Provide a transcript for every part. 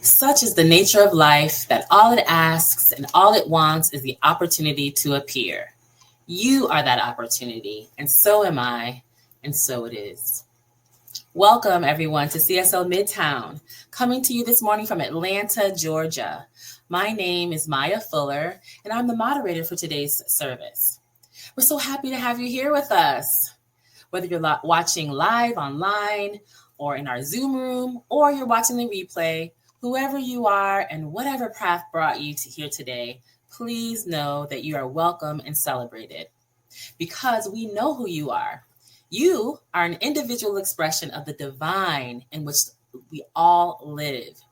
Such is the nature of life that all it asks and all it wants is the opportunity to appear. You are that opportunity, and so am I, and so it is. Welcome, everyone, to CSL Midtown, coming to you this morning from Atlanta, Georgia. My name is Maya Fuller, and I'm the moderator for today's service. We're so happy to have you here with us. Whether you're watching live online or in our Zoom room, or you're watching the replay, whoever you are and whatever path brought you to here today, please know that you are welcome and celebrated because we know who you are. You are an individual expression of the divine in which we all live.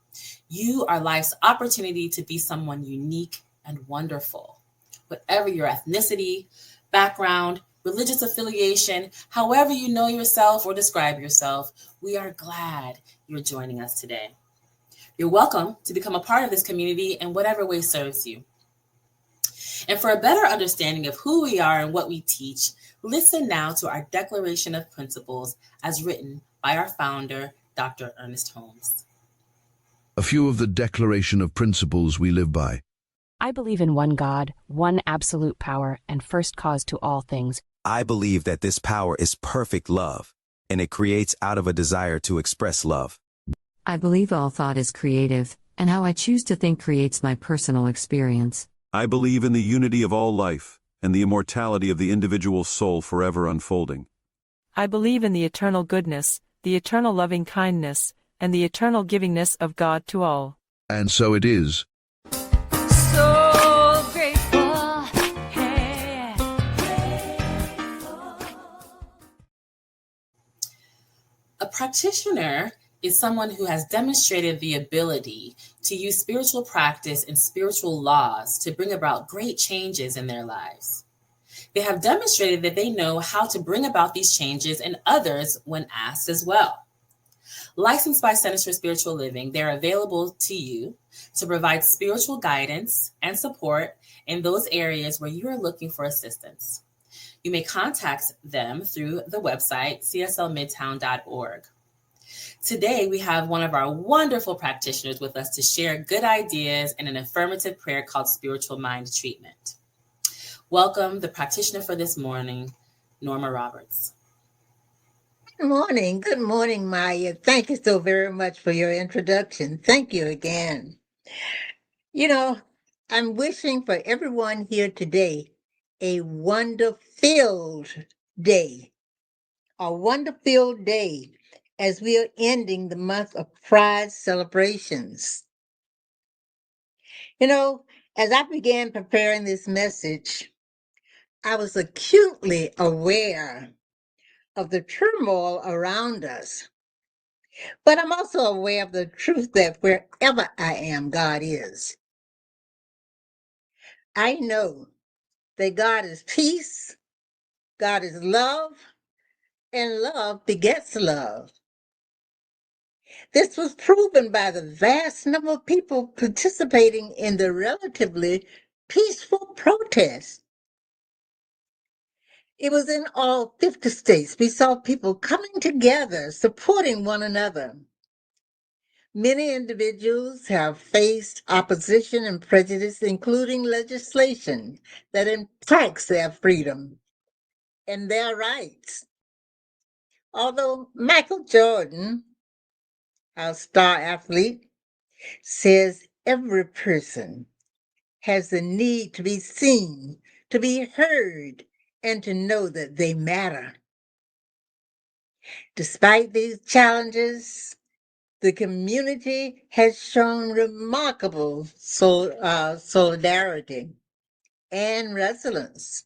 You are life's opportunity to be someone unique and wonderful. Whatever your ethnicity, background, religious affiliation, however you know yourself or describe yourself, we are glad you're joining us today. You're welcome to become a part of this community in whatever way serves you. And for a better understanding of who we are and what we teach, listen now to our Declaration of Principles as written by our founder, Dr. Ernest Holmes. A few of the Declaration of Principles we live by. I believe in one God, one absolute power, and first cause to all things. I believe that this power is perfect love, and it creates out of a desire to express love. I believe all thought is creative, and how I choose to think creates my personal experience. I believe in the unity of all life, and the immortality of the individual soul forever unfolding. I believe in the eternal goodness, the eternal loving kindness, and the eternal givingness of God to all. And so it is. So grateful, hey. A practitioner is someone who has demonstrated the ability to use spiritual practice and spiritual laws to bring about great changes in their lives. They have demonstrated that they know how to bring about these changes in others when asked as well. Licensed by Centers for Spiritual Living, they're available to you to provide spiritual guidance and support in those areas where you are looking for assistance. You may contact them through the website cslmidtown.org. Today, we have one of our wonderful practitioners with us to share good ideas and an affirmative prayer called Spiritual Mind Treatment. Welcome the practitioner for this morning, Norma Roberts. Good morning. Good morning, Maya. Thank you so very much for your introduction. Thank you again. You know, I'm wishing for everyone here today a wonder-filled day. A wonder-filled day as we are ending the month of Pride celebrations. You know, as I began preparing this message, I was acutely aware of the turmoil around us. But I'm also aware of the truth that wherever I am, God is. I know that God is peace, God is love, and love begets love. This was proven by the vast number of people participating in the relatively peaceful protest. It was in all 50 states. We saw people coming together, supporting one another. Many individuals have faced opposition and prejudice, including legislation that impacts their freedom and their rights. Although Michael Jordan, our star athlete, says every person has the need to be seen, to be heard, and to know that they matter. Despite these challenges, the community has shown remarkable solidarity and resilience.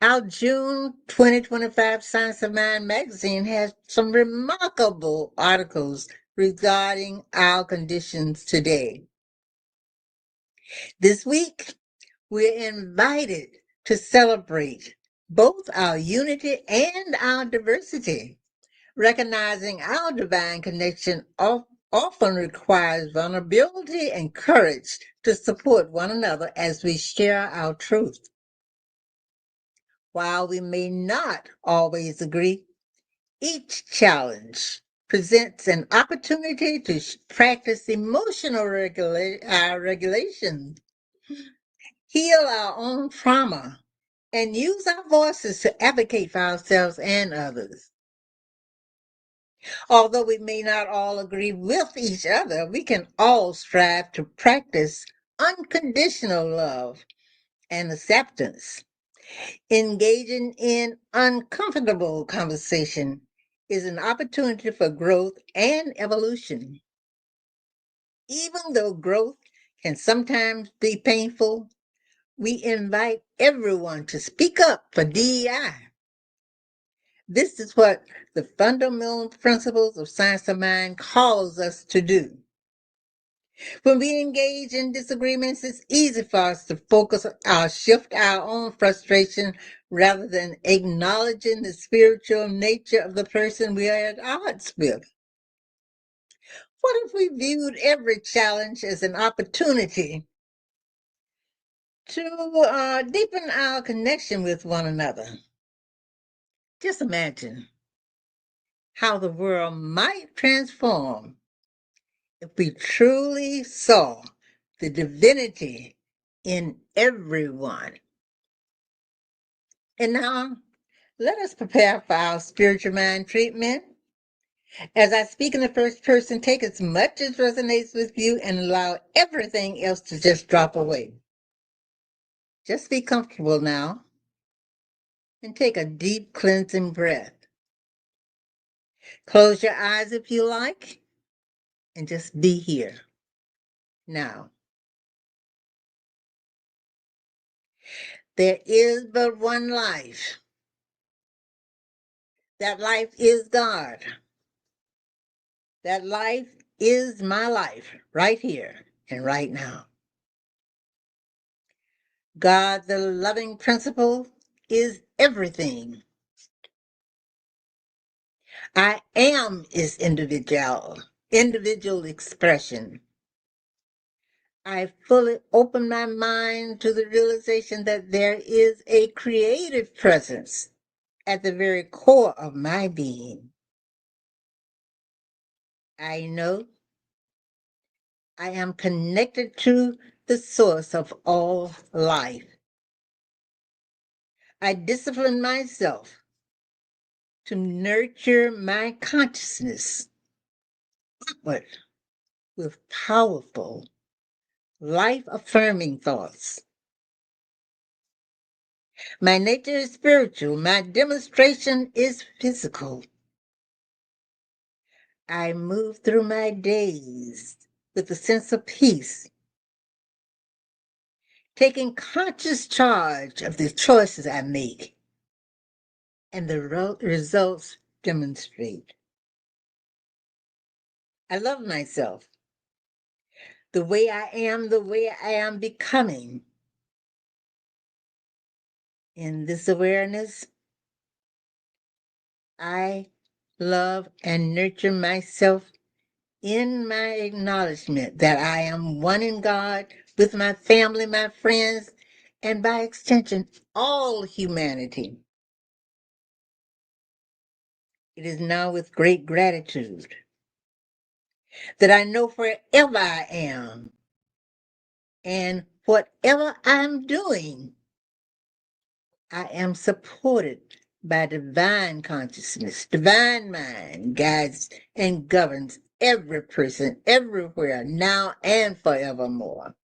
Our June 2025 Science of Mind magazine has some remarkable articles regarding our conditions today. This week, we're invited to celebrate both our unity and our diversity. Recognizing our divine connection often requires vulnerability and courage to support one another as we share our truth. While we may not always agree, each challenge presents an opportunity to practice emotional regulation, heal our own trauma, and use our voices to advocate for ourselves and others. Although we may not all agree with each other, we can all strive to practice unconditional love and acceptance. Engaging in uncomfortable conversation is an opportunity for growth and evolution. Even though growth can sometimes be painful, we invite everyone to speak up for DEI. This is what the fundamental principles of science of mind calls us to do. When we engage in disagreements, it's easy for us to shift our own frustration rather than acknowledging the spiritual nature of the person we are at odds with. What if we viewed every challenge as an opportunity to deepen our connection with one another? Just imagine how the world might transform if we truly saw the divinity in everyone. And now, let us prepare for our spiritual mind treatment. As I speak in the first person, take as much as resonates with you and allow everything else to just drop away. Just be comfortable now and take a deep cleansing breath. Close your eyes if you like and just be here now. There is but one life. That life is God. That life is my life right here and right now. God, the loving principle, is everything. I am is individual expression. I fully open my mind to the realization that there is a creative presence at the very core of my being. I know I am connected to the source of all life. I discipline myself to nurture my consciousness upward with powerful, life-affirming thoughts. My nature is spiritual. My demonstration is physical. I move through my days with a sense of peace, taking conscious charge of the choices I make, and the results demonstrate. I love myself. The way I am becoming. In this awareness, I love and nurture myself in my acknowledgement that I am one in God with my family, my friends, and by extension, all humanity. It is now with great gratitude that I know wherever I am and whatever I'm doing, I am supported by divine consciousness. Divine mind guides and governs every person, everywhere, now and forevermore.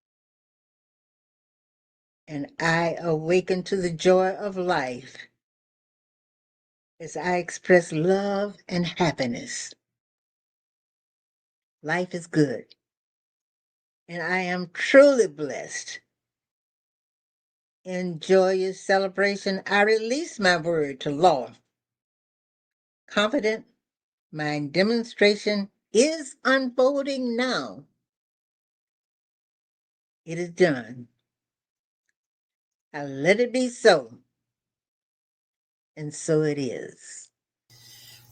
And I awaken to the joy of life as I express love and happiness. Life is good, and I am truly blessed. In joyous celebration, I release my word to law. Confident, my demonstration is unfolding now. It is done. I let it be so, and so it is.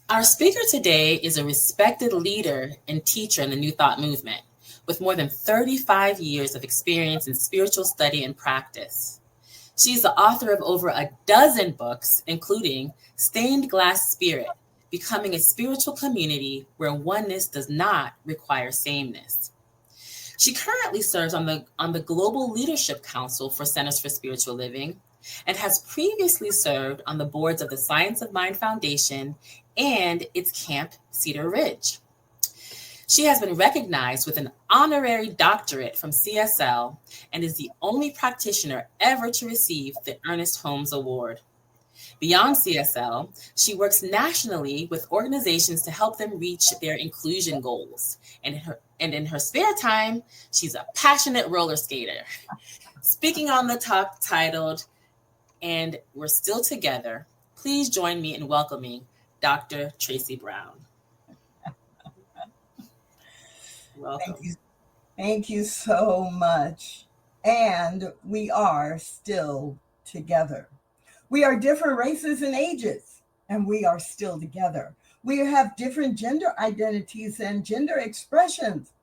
Our speaker today is a respected leader and teacher in the New Thought movement with more than 35 years of experience in spiritual study and practice. She's the author of over a dozen books, including Stained Glass Spirit, becoming a spiritual community where oneness does not require sameness. She currently serves on the Global Leadership Council for Centers for Spiritual Living and has previously served on the boards of the Science of Mind Foundation and its Camp Cedar Ridge. She has been recognized with an honorary doctorate from CSL and is the only practitioner ever to receive the Ernest Holmes Award. Beyond CSL, she works nationally with organizations to help them reach their inclusion goals. And in her spare time, she's a passionate roller skater. Speaking on the talk titled, "And We're Still Together," please join me in welcoming Dr. Tracy Brown. Welcome. Thank you so much. And we are still together. We are different races and ages, and we are still together. We have different gender identities and gender expressions,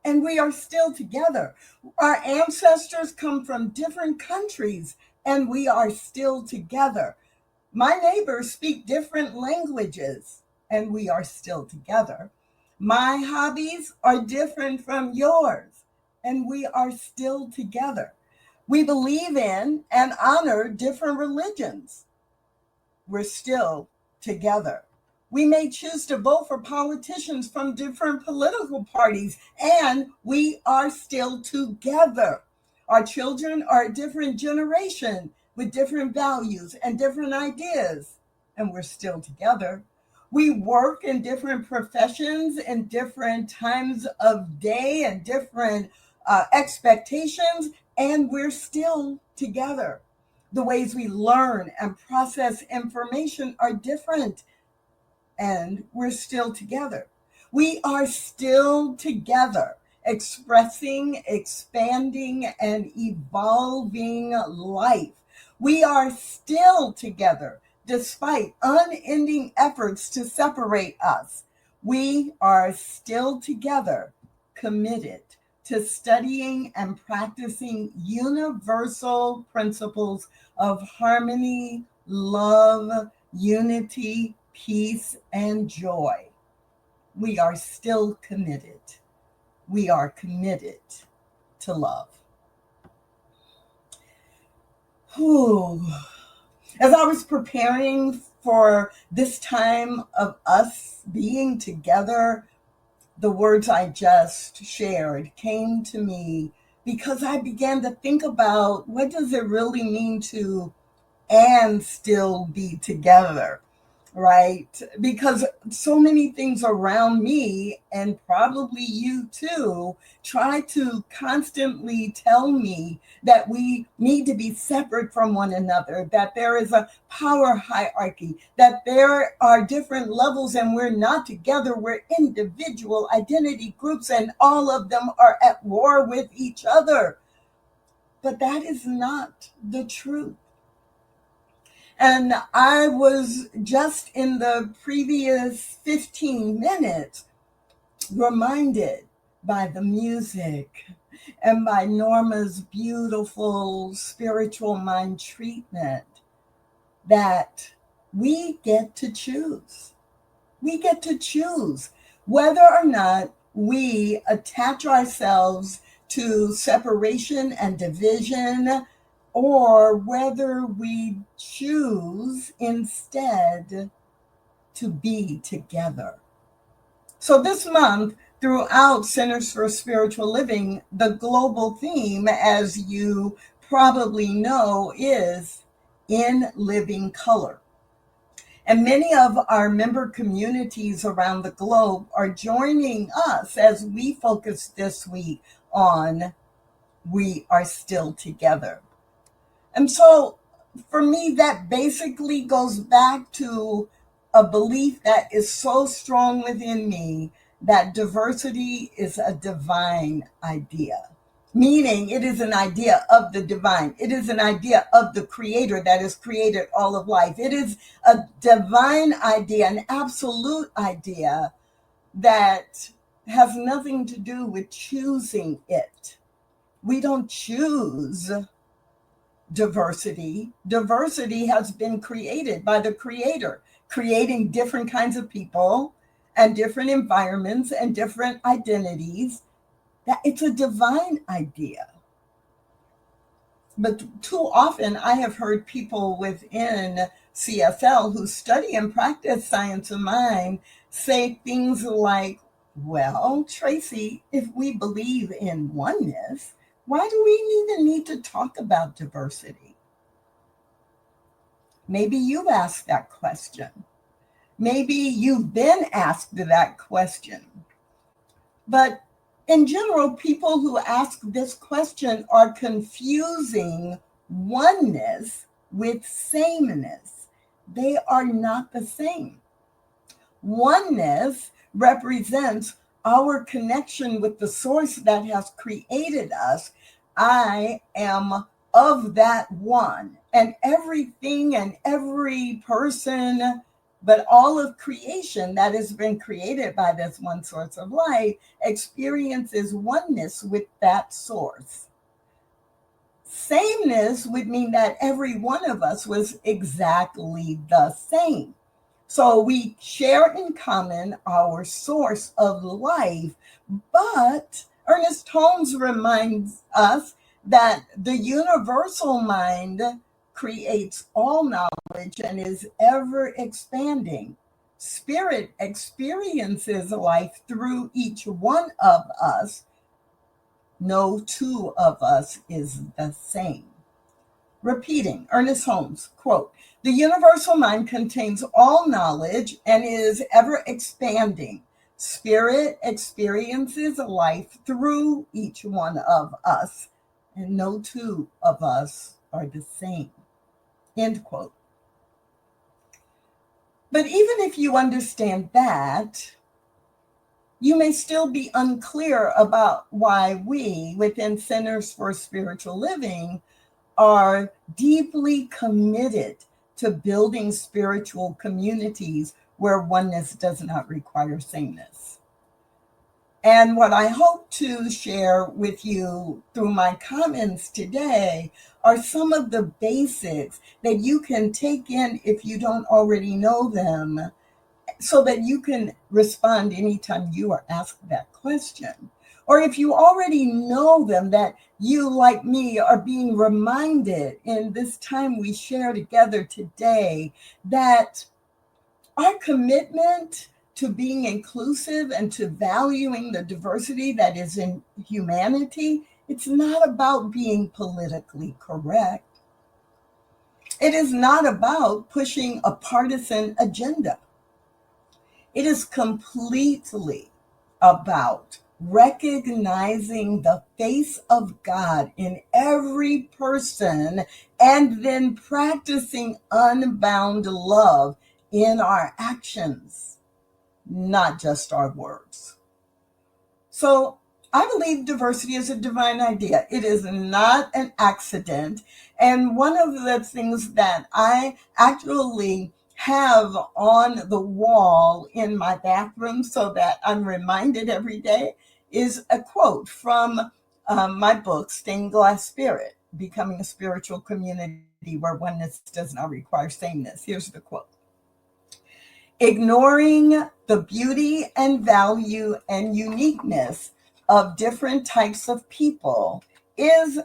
and we are still together. Our ancestors come from different countries, and we are still together. My neighbors speak different languages, and we are still together. My hobbies are different from yours, and we are still together. We believe in and honor different religions. We're still together. We may choose to vote for politicians from different political parties, and we are still together. Our children are a different generation with different values and different ideas, and we're still together. We work in different professions and different times of day and different expectations, and we're still together. The ways we learn and process information are different, and we're still together. We are still together, expressing, expanding, and evolving life. We are still together, despite unending efforts to separate us. We are still together, committed to studying and practicing universal principles of harmony, love, unity, peace, and joy. We are still committed. We are committed to love. Whew. As I was preparing for this time of us being together, the words I just shared came to me because I began to think about what does it really mean to and still be together, right? Because so many things around me, and probably you too, try to constantly tell me that we need to be separate from one another, that there is a power hierarchy, that there are different levels and we're not together, we're individual identity groups and all of them are at war with each other. But that is not the truth. And I was just in the previous 15 minutes reminded by the music and by Norma's beautiful spiritual mind treatment that we get to choose. We get to choose whether or not we attach ourselves to separation and division, or whether we choose instead to be together. So this month, throughout Centers for Spiritual Living, the global theme, as you probably know, is in living color. And many of our member communities around the globe are joining us as we focus this week on we are still together. And so for me, that basically goes back to a belief that is so strong within me that diversity is a divine idea, meaning it is an idea of the divine. It is an idea of the creator that has created all of life. It is a divine idea, an absolute idea that has nothing to do with choosing it. We don't choose diversity. Diversity has been created by the creator. creating different kinds of people and different environments and different identities, that it's a divine idea. But too often I have heard people within CSL who study and practice science of mind say things like, well, Tracy, if we believe in oneness, why do we even need to talk about diversity? Maybe you've asked that question. Maybe you've been asked that question. But in general, people who ask this question are confusing oneness with sameness. They are not the same. Oneness represents our connection with the source that has created us. I am of that one, and everything and every person, but all of creation that has been created by this one source of life experiences oneness with that source. Sameness would mean that every one of us was exactly the same. So we share in common our source of life, but Ernest Holmes reminds us that the universal mind creates all knowledge and is ever expanding. Spirit experiences life through each one of us. No two of us is the same. Repeating, Ernest Holmes, quote, "The universal mind contains all knowledge and is ever expanding. Spirit experiences life through each one of us, and no two of us are the same." End quote. But even if you understand that, you may still be unclear about why we, within Centers for Spiritual Living, are deeply committed to building spiritual communities where oneness does not require sameness. And what I hope to share with you through my comments today are some of the basics that you can take in if you don't already know them, so that you can respond anytime you are asked that question. Or if you already know them, that you, like me, are being reminded in this time we share together today that our commitment to being inclusive and to valuing the diversity that is in humanity, it's not about being politically correct. It is not about pushing a partisan agenda. It is completely about recognizing the face of God in every person and then practicing unbound love in our actions, not just our words. So I believe diversity is a divine idea. It is not an accident. And one of the things that I actually have on the wall in my bathroom so that I'm reminded every day is a quote from my book, Stained Glass Spirit, Becoming a Spiritual Community Where Oneness Does Not Require Sameness. Here's the quote. "Ignoring the beauty and value and uniqueness of different types of people is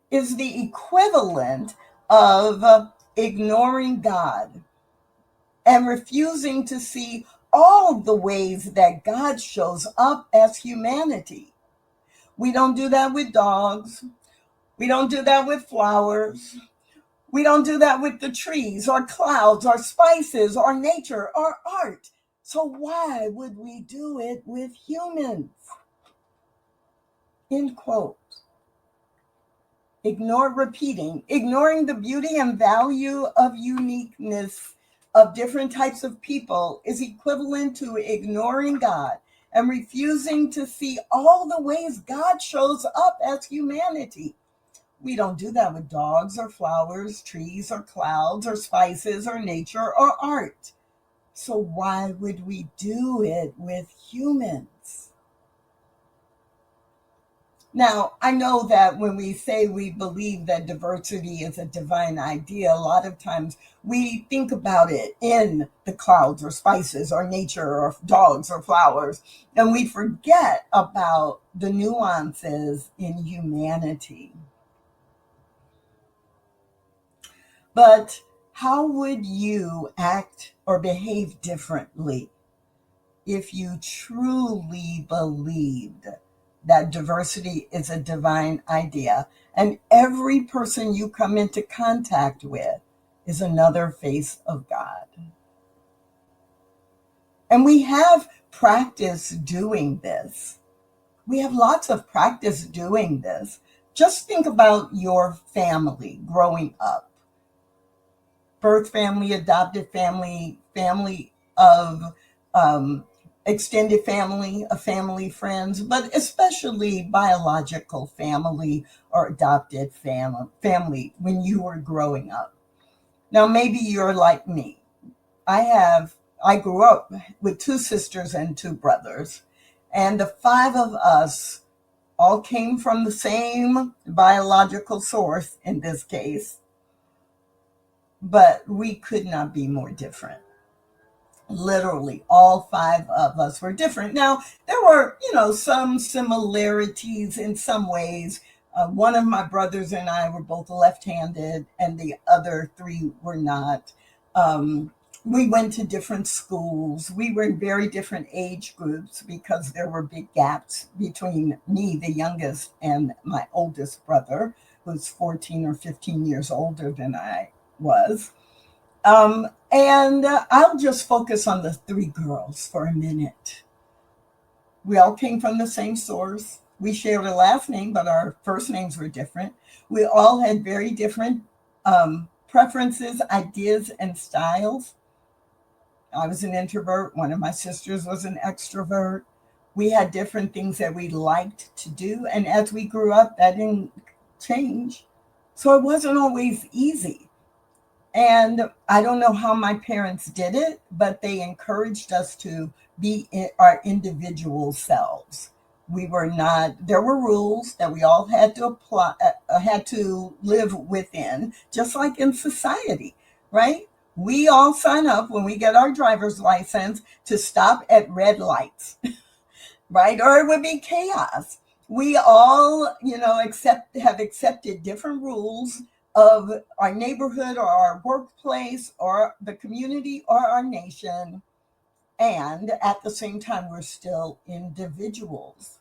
the equivalent of ignoring God and refusing to see all the ways that God shows up as humanity. We don't do that with dogs. We don't do that with flowers. We don't do that with the trees or clouds or spices or nature or art. So why would we do it with humans?" End quote. Ignoring the beauty and value of uniqueness of different types of people is equivalent to ignoring God and refusing to see all the ways God shows up as humanity. We don't do that with dogs or flowers, trees or clouds or spices or nature or art. So why would we do it with humans? Now, I know that when we say we believe that diversity is a divine idea, a lot of times we think about it in the clouds or spices or nature or dogs or flowers, and we forget about the nuances in humanity. But how would you act or behave differently if you truly believed that diversity is a divine idea and every person you come into contact with is another face of God? And we have practice doing this. We have lots of practice doing this. Just think about your family growing up: birth family, adopted family, family of extended family, a family, friends, but especially biological family or adopted family when you were growing up. Now, maybe you're like me. I grew up with two sisters and two brothers, and the five of us all came from the same biological source in this case, but we could not be more different. Literally, all five of us were different. Now, there were, some similarities in some ways. One of my brothers and I were both left-handed, and the other three were not. We went to different schools. We were in very different age groups because there were big gaps between me, the youngest, and my oldest brother, who's 14 or 15 years older than I was. And I'll just focus on the three girls for a minute. We all came from the same source. We shared a last name, but our first names were different. We all had very different preferences, ideas, and styles. I was an introvert. One of my sisters was an extrovert. We had different things that we liked to do. And as we grew up, that didn't change. So it wasn't always easy. And I don't know how my parents did it, but they encouraged us to be our individual selves. We were not, there were rules that we all had to apply, had to live within, just like in society, right? We all sign up when we get our driver's license to stop at red lights, right? Or it would be chaos. We all, have accepted different rules of our neighborhood or our workplace or the community or our nation. And at the same time, we're still individuals.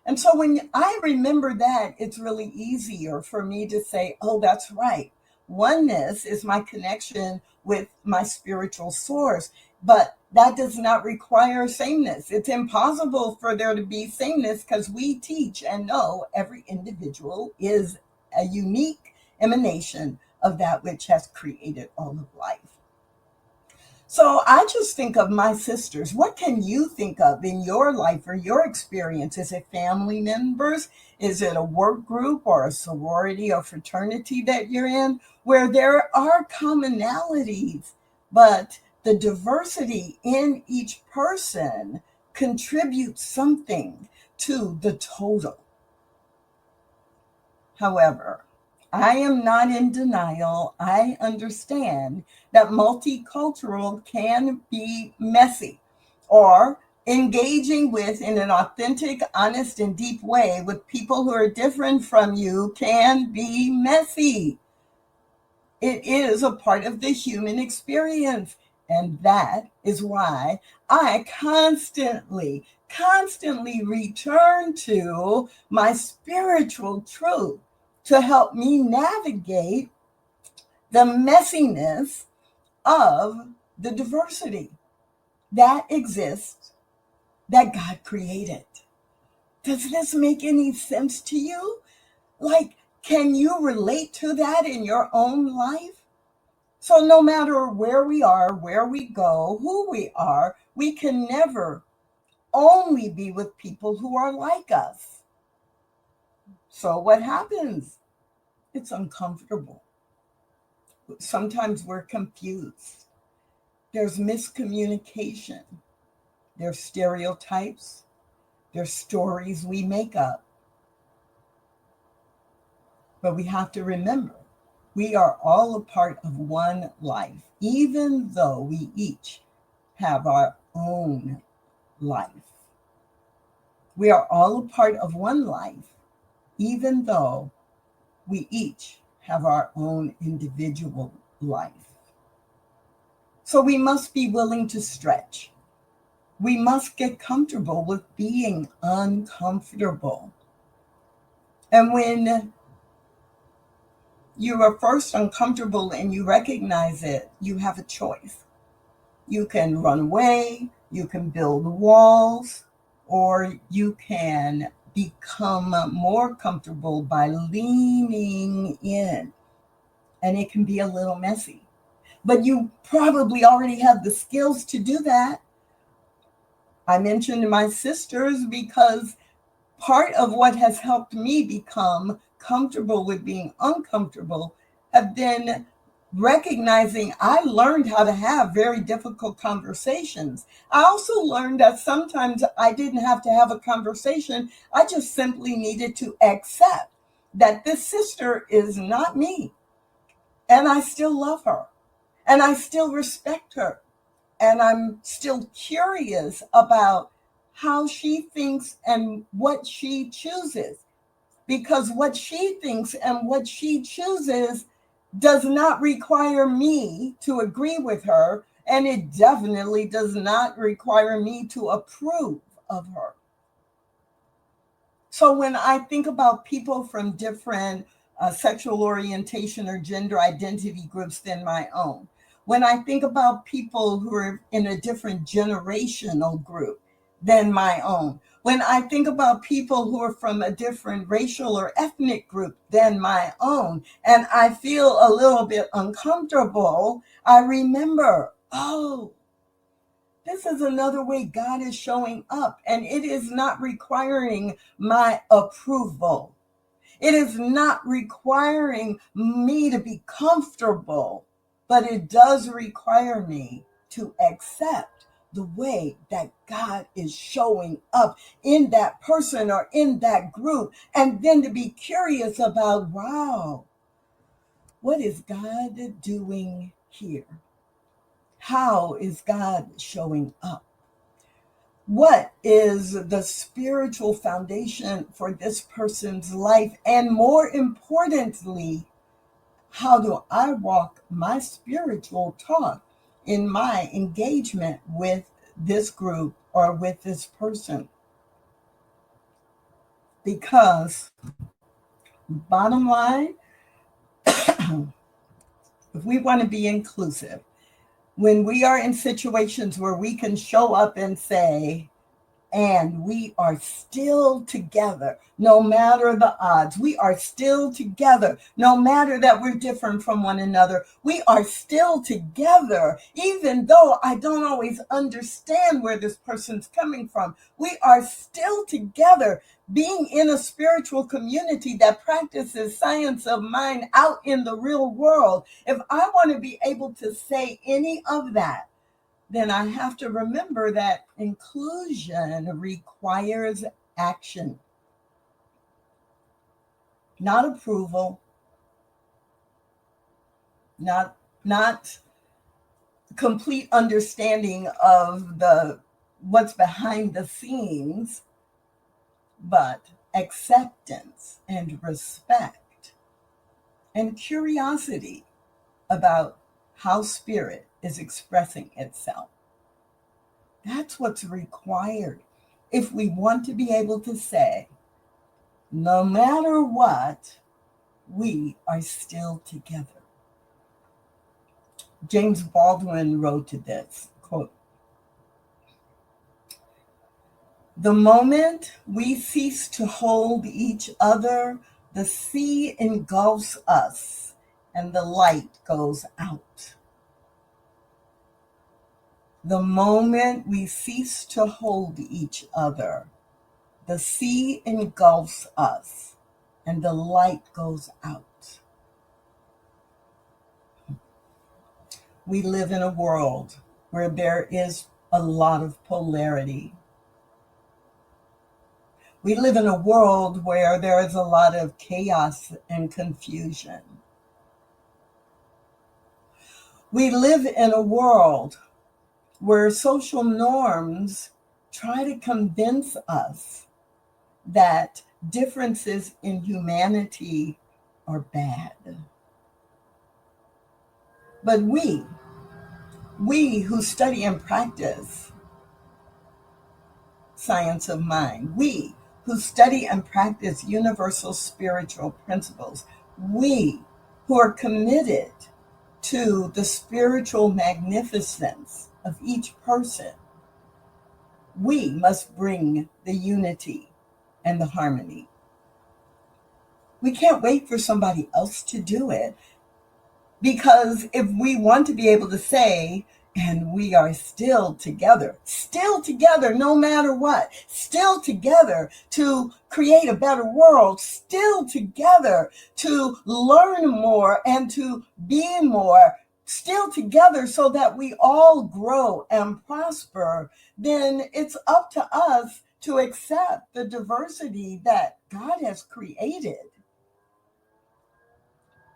And so when I remember that, it's really easier for me to say, oh, that's right. Oneness is my connection with my spiritual source, but that does not require sameness. It's impossible for there to be sameness because we teach and know every individual is a unique emanation of that which has created all of life. So I just think of my sisters. What can you think of in your life or your experience? Is it family members? Is it a work group or a sorority or fraternity that you're in where there are commonalities, but the diversity in each person contributes something to the total? However, I am not in denial. I understand that multicultural can be messy, or engaging with in an authentic, honest, and deep way with people who are different from you can be messy. It is a part of the human experience. And that is why I constantly return to my spiritual truth to help me navigate the messiness of the diversity that exists, that God created. Does this make any sense to you? Like, can you relate to that in your own life? So no matter where we are, where we go, who we are, we can never only be with people who are like us. So what happens? It's uncomfortable. Sometimes we're confused. There's miscommunication. There's stereotypes. There's stories we make up. But we have to remember, we are all a part of one life, even though we each have our own life. We are all a part of one life, even though we each have our own individual life. So we must be willing to stretch. We must get comfortable with being uncomfortable. And when you are first uncomfortable and you recognize it, you have a choice. You can run away, you can build walls, or you can become more comfortable by leaning in. And it can be a little messy. But you probably already have the skills to do that. I mentioned my sisters because part of what has helped me become comfortable with being uncomfortable have been recognizing I learned how to have very difficult conversations. I also learned that sometimes I didn't have to have a conversation. I just simply needed to accept that this sister is not me. And I still love her. And I still respect her. And I'm still curious about how she thinks and what she chooses. Because what she thinks and what she chooses does not require me to agree with her. And it definitely does not require me to approve of her. So when I think about people from different sexual orientation or gender identity groups than my own, when I think about people who are in a different generational group than my own, when I think about people who are from a different racial or ethnic group than my own, and I feel a little bit uncomfortable, I remember, oh, this is another way God is showing up, and it is not requiring my approval. It is not requiring me to be comfortable, but it does require me to accept the way that God is showing up in that person or in that group, and then to be curious about, wow, what is God doing here? How is God showing up? What is the spiritual foundation for this person's life? And more importantly, how do I walk my spiritual talk in my engagement with this group or with this person? Because bottom line, if we want to be inclusive, when we are in situations where we can show up and say, and we are still together, no matter the odds. We are still together, no matter that we're different from one another. We are still together, even though I don't always understand where this person's coming from. We are still together, being in a spiritual community that practices science of mind out in the real world. If I want to be able to say any of that, then I have to remember that inclusion requires action, not approval, not complete understanding of the what's behind the scenes, but acceptance and respect and curiosity about how spirit is expressing itself. That's what's required if we want to be able to say, no matter what, we are still together. James Baldwin wrote to this, quote, "The moment we cease to hold each other, the sea engulfs us and the light goes out. The moment we cease to hold each other, the sea engulfs us and the light goes out." We live in a world where there is a lot of polarity. We live in a world where there is a lot of chaos and confusion. We live in a world where social norms try to convince us that differences in humanity are bad. But we who study and practice science of mind, we who study and practice universal spiritual principles, we who are committed to the spiritual magnificence of each person, we must bring the unity and the harmony. We can't wait for somebody else to do it, because if we want to be able to say, and we are still together no matter what, still together to create a better world, still together to learn more and to be more, still together so that we all grow and prosper, then it's up to us to accept the diversity that God has created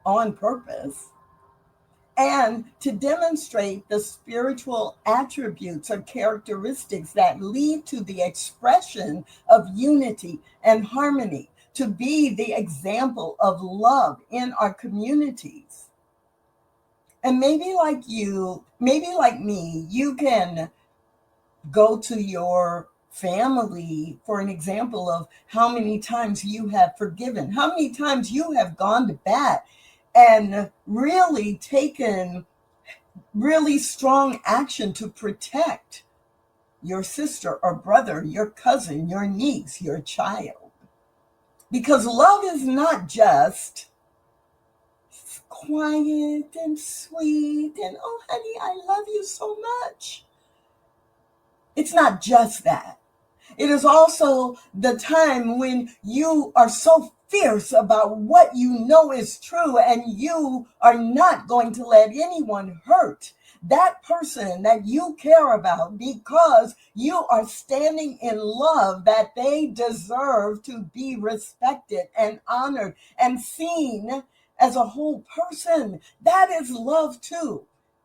on purpose, and to demonstrate the spiritual attributes or characteristics that lead to the expression of unity and harmony, to be the example of love in our communities. And maybe like you, maybe like me, you can go to your family for an example of how many times you have forgiven, how many times you have gone to bat and really taken really strong action to protect your sister or brother, your cousin, your niece, your child. Because love is not just quiet and sweet and, oh, honey, I love you so much. It's not just that. It is also the time when you are so fierce about what you know is true, and you are not going to let anyone hurt that person that you care about, because you are standing in love that they deserve to be respected and honored and seen as a whole person. That is love too.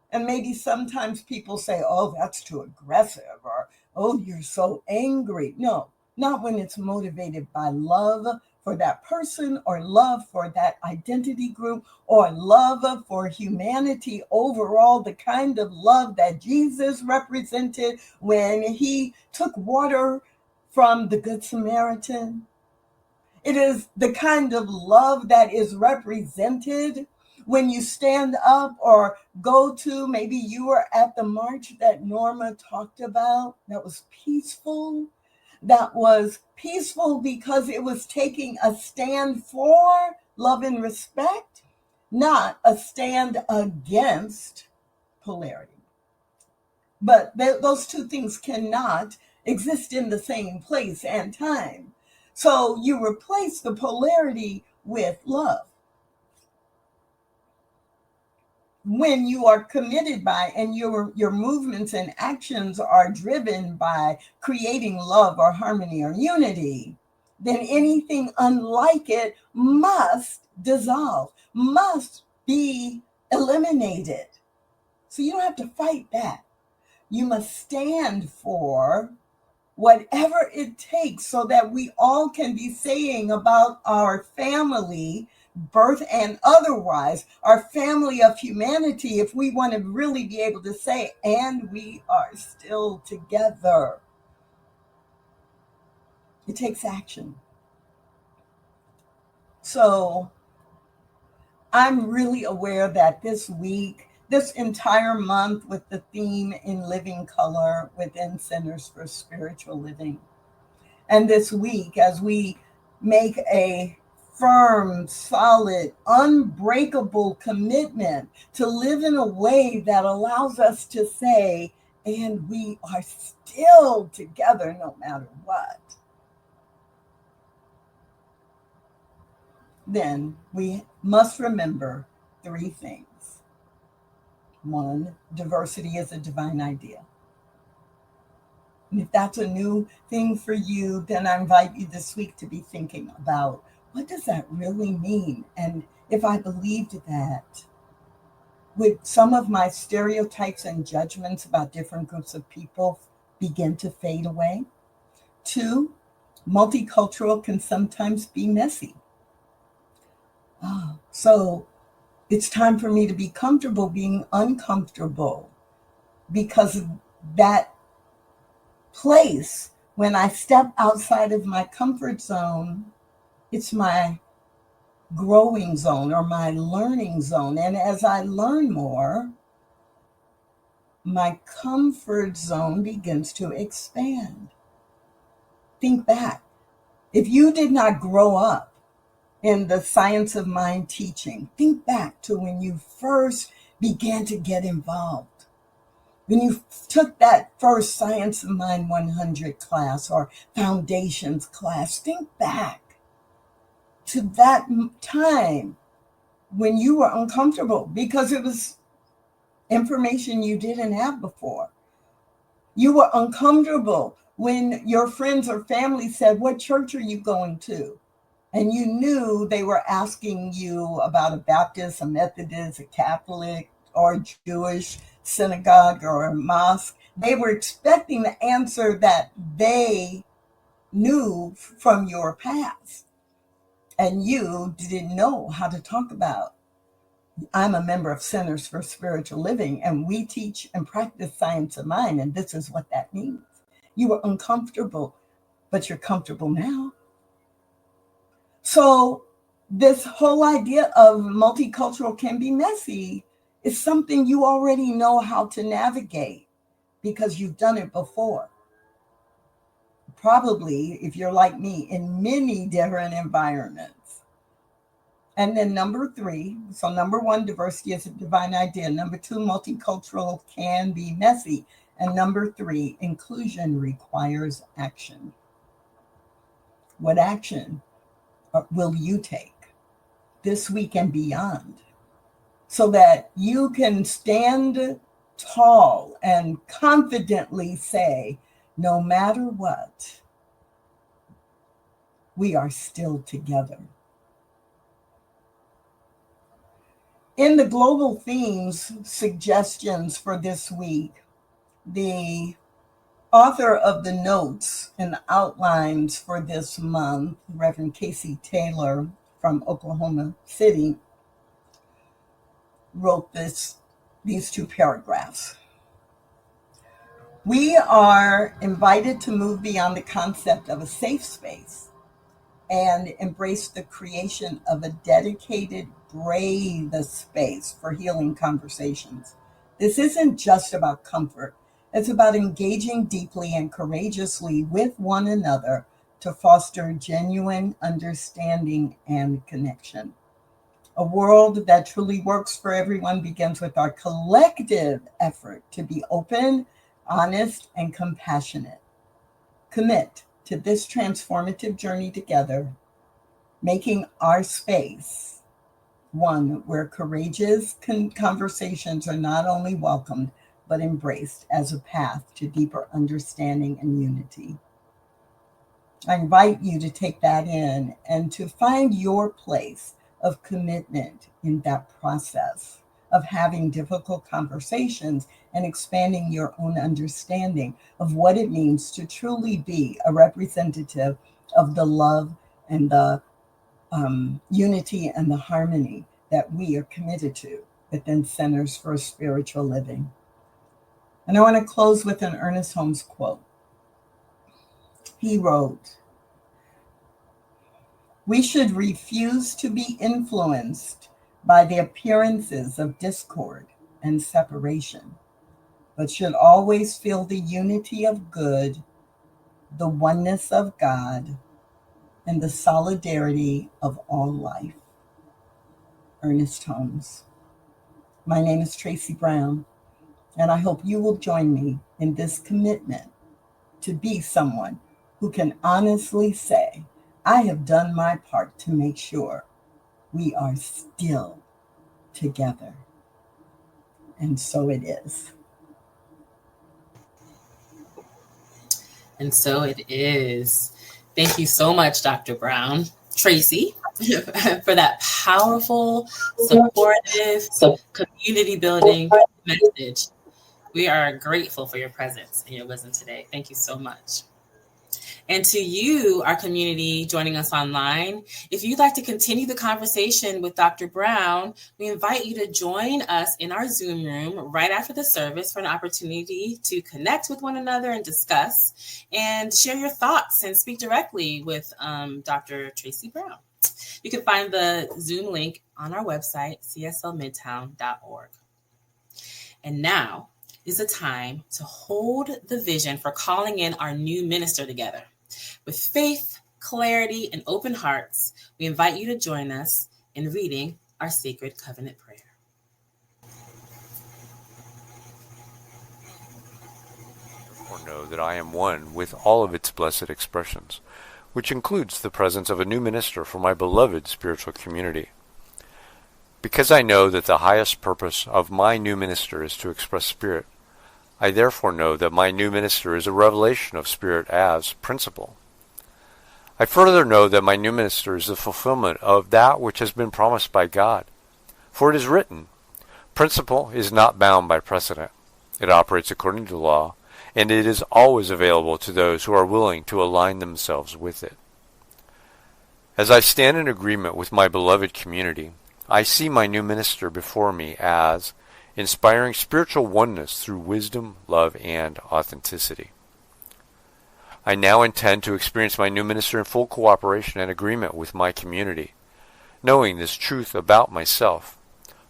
And maybe sometimes people say, oh, that's too aggressive, or, oh, you're so angry. No, not when it's motivated by love for that person, or love for that identity group, or love for humanity overall, the kind of love that Jesus represented when he took water from the Good Samaritan. It is the kind of love that is represented when you stand up or go to, maybe you were at the march that Norma talked about, that was peaceful. That was peaceful because it was taking a stand for love and respect, not a stand against polarity. But those two things cannot exist in the same place and time. So you replace the polarity with love. When you are committed by, and your movements and actions are driven by creating love or harmony or unity, then anything unlike it must dissolve, must be eliminated. So you don't have to fight that. You must stand for whatever it takes so that we all can be saying about our family, birth and otherwise, our family of humanity, if we want to really be able to say, and we are still together. It takes action. So I'm really aware that this week, this entire month, with the theme in living color within Centers for Spiritual Living, and this week, as we make a firm, solid, unbreakable commitment to live in a way that allows us to say, and we are still together no matter what, then we must remember three things. One, diversity is a divine idea. And if that's a new thing for you, then I invite you this week to be thinking about, what does that really mean? And if I believed that, would some of my stereotypes and judgments about different groups of people begin to fade away? 2, multicultural can sometimes be messy. So it's time for me to be comfortable being uncomfortable, because that place, when I step outside of my comfort zone, it's my growing zone or my learning zone. And as I learn more, my comfort zone begins to expand. Think back. If you did not grow up in the science of mind teaching, think back to when you first began to get involved. When you took that first Science of Mind 100 class or Foundations class, think back to that time when you were uncomfortable because it was information you didn't have before. You were uncomfortable when your friends or family said, "What church are you going to?" And you knew they were asking you about a Baptist, a Methodist, a Catholic, or a Jewish synagogue or a mosque. They were expecting the answer that they knew from your past. And you didn't know how to talk about. I'm a member of Centers for Spiritual Living, and we teach and practice science of mind, and this is what that means. You were uncomfortable, but you're comfortable now. So this whole idea of multicultural can be messy is something you already know how to navigate because you've done it before. Probably, if you're like me, in many different environments. And then number 3, so number 1, diversity is a divine idea. Number 2, multicultural can be messy. And number 3, inclusion requires action. What action will you take this week and beyond so that you can stand tall and confidently say, no matter what, we are still together? In the global themes suggestions for this week, the author of the notes and outlines for this month, Reverend Casey Taylor from Oklahoma City, wrote these 2 paragraphs. We are invited to move beyond the concept of a safe space and embrace the creation of a dedicated, brave space for healing conversations. This isn't just about comfort. It's about engaging deeply and courageously with one another to foster genuine understanding and connection. A world that truly works for everyone begins with our collective effort to be open, honest, and compassionate. Commit to this transformative journey together, making our space one where courageous conversations are not only welcomed, but embraced as a path to deeper understanding and unity. I invite you to take that in and to find your place of commitment in that process of having difficult conversations and expanding your own understanding of what it means to truly be a representative of the love and the unity and the harmony that we are committed to within Centers for Spiritual Living. And I want to close with an Ernest Holmes quote. He wrote, "We should refuse to be influenced by the appearances of discord and separation, but should always feel the unity of good, the oneness of God, and the solidarity of all life." Ernest Holmes. My name is Tracy Brown, and I hope you will join me in this commitment to be someone who can honestly say, I have done my part to make sure we are still together. And so it is. And so it is. Thank you so much, Dr. Brown, Tracy, for that powerful, supportive, community building message. We are grateful for your presence and your wisdom today. Thank you so much. And to you, our community joining us online, if you'd like to continue the conversation with Dr. Brown, we invite you to join us in our Zoom room right after the service for an opportunity to connect with one another and discuss and share your thoughts and speak directly with Dr. Tracy Brown. You can find the Zoom link on our website, cslmidtown.org. And now is the time to hold the vision for calling in our new minister together. With faith, clarity, and open hearts, we invite you to join us in reading our sacred covenant prayer. Or know that I am one with all of its blessed expressions, which includes the presence of a new minister for my beloved spiritual community. Because I know that the highest purpose of my new minister is to express Spirit, I therefore know that my new minister is a revelation of Spirit as principle. I further know that my new minister is the fulfillment of that which has been promised by God. For it is written, principle is not bound by precedent. It operates according to law, and it is always available to those who are willing to align themselves with it. As I stand in agreement with my beloved community, I see my new minister before me as inspiring spiritual oneness through wisdom, love, and authenticity. I now intend to experience my new minister in full cooperation and agreement with my community, knowing this truth about myself,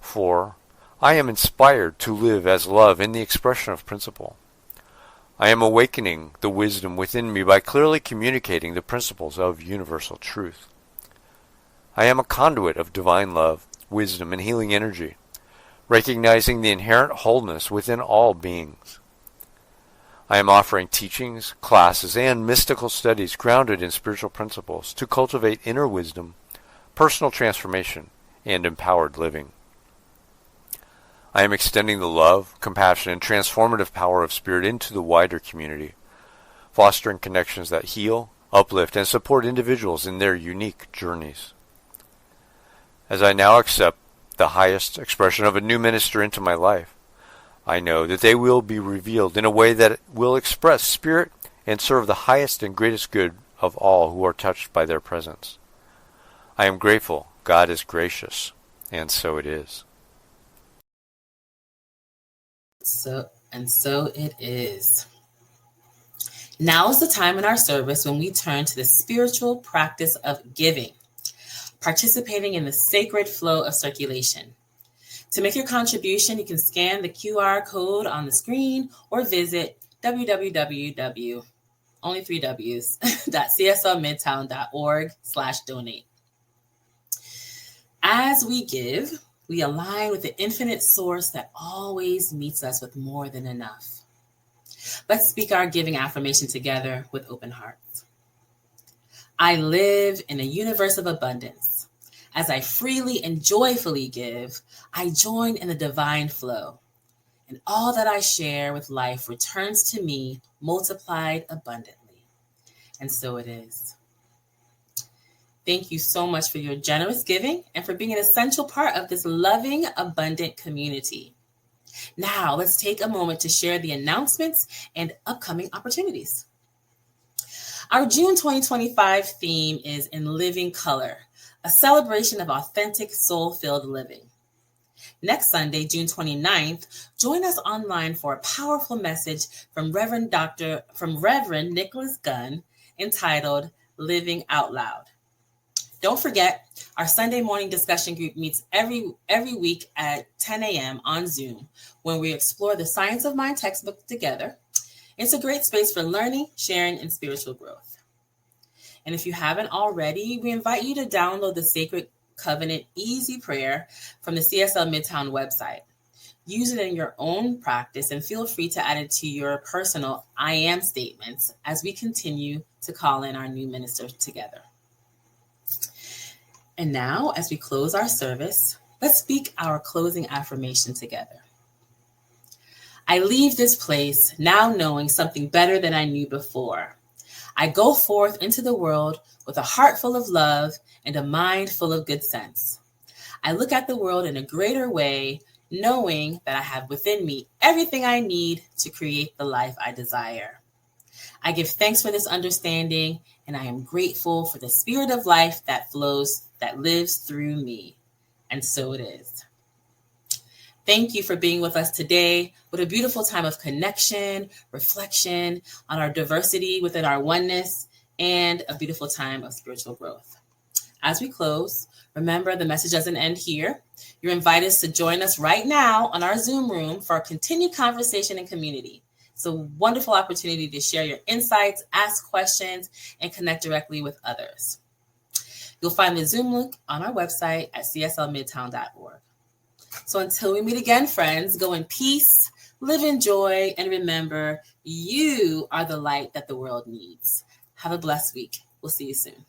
for I am inspired to live as love in the expression of principle. I am awakening the wisdom within me by clearly communicating the principles of universal truth. I am a conduit of divine love, wisdom, and healing energy, recognizing the inherent wholeness within all beings. I am offering teachings, classes, and mystical studies grounded in spiritual principles to cultivate inner wisdom, personal transformation, and empowered living. I am extending the love, compassion, and transformative power of Spirit into the wider community, fostering connections that heal, uplift, and support individuals in their unique journeys. As I now accept the highest expression of a new minister into my life, I know that they will be revealed in a way that will express Spirit and serve the highest and greatest good of all who are touched by their presence. I am grateful God is gracious, and so it is. So it is. Now is the time in our service when we turn to the spiritual practice of giving, participating in the sacred flow of circulation. To make your contribution, you can scan the QR code on the screen or visit www.cslmidtown.org/donate. As we give, we align with the infinite source that always meets us with more than enough. Let's speak our giving affirmation together with open hearts. I live in a universe of abundance. As I freely and joyfully give, I join in the divine flow, and all that I share with life returns to me multiplied abundantly. And so it is. Thank you so much for your generous giving and for being an essential part of this loving, abundant community. Now, let's take a moment to share the announcements and upcoming opportunities. Our June 2025 theme is In Living Color, a celebration of authentic, soul-filled living. Next Sunday, June 29th, join us online for a powerful message from Reverend Nicholas Gunn entitled Living Out Loud. Don't forget, our Sunday morning discussion group meets every week at 10 a.m. on Zoom, when we explore the Science of Mind textbook together. It's a great space for learning, sharing, and spiritual growth. And if you haven't already, we invite you to download the Sacred Covenant Easy Prayer from the CSL Midtown website. Use it in your own practice and feel free to add it to your personal I am statements as we continue to call in our new minister together. And now, as we close our service, let's speak our closing affirmation together. I leave this place now knowing something better than I knew before. I go forth into the world with a heart full of love and a mind full of good sense. I look at the world in a greater way, knowing that I have within me everything I need to create the life I desire. I give thanks for this understanding, and I am grateful for the spirit of life that lives through me. And so it is. Thank you for being with us today. What a beautiful time of connection, reflection on our diversity within our oneness, and a beautiful time of spiritual growth. As we close, remember the message doesn't end here. You're invited to join us right now on our Zoom room for a continued conversation and community. It's a wonderful opportunity to share your insights, ask questions, and connect directly with others. You'll find the Zoom link on our website at cslmidtown.org. So until we meet again, friends, go in peace, live in joy, and remember, you are the light that the world needs. Have a blessed week. We'll see you soon.